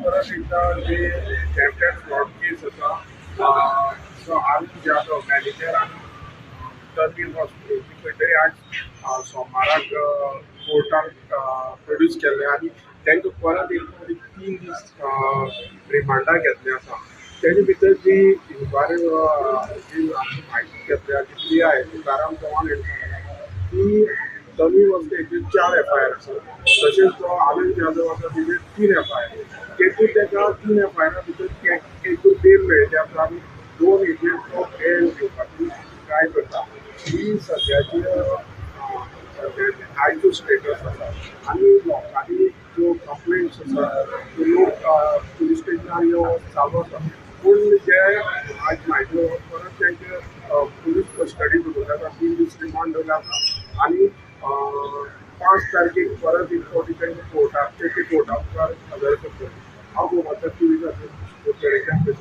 परत एकदा जे कॅप्टन फ्रॉड केस आसा सो आमी जे आसा मॅनेजर आनी टर्निंग हॉस्पिटल खंय आज सोमाराक कोर्टान प्रोड्यूस केल्ले आनी तांकां परत एक फावटी 3 दीस रिमांडार घेतले आसा. तेजे भितर जी इन्क्वायरी जी आमी म्हायती घेतल्या जी आहे तुकाराम चव्हाण हांणी सांगला की कमी वस्तेचेर 4 FIR आसा. तशेंच तो आनंद जाधव आसा तेजेर 3 FIR. तेतून ताका 3 FIR भितर एक बेल मेळ्ळी आसा आनी 2 हेजेर तो बेल घेवपाची ट्राय करता. ही सद्याची आयचो स्टेटस आसा आनी लोकांनी ज्यो कंप्लेंट्स आसा त्यो लोक पुलीस स्टेशनार येवन चालू आसा. पूण जे आज म्हायती परत तेंचे पुलीस कस्टडी दवरल्या 3 दीस रिमांड दवरला आसा आनी 5 तारखेक परत एक फावटी तेंकां कोर्टा मुखार हजर करतले. हांव भोवमाच्या टिवी खातीर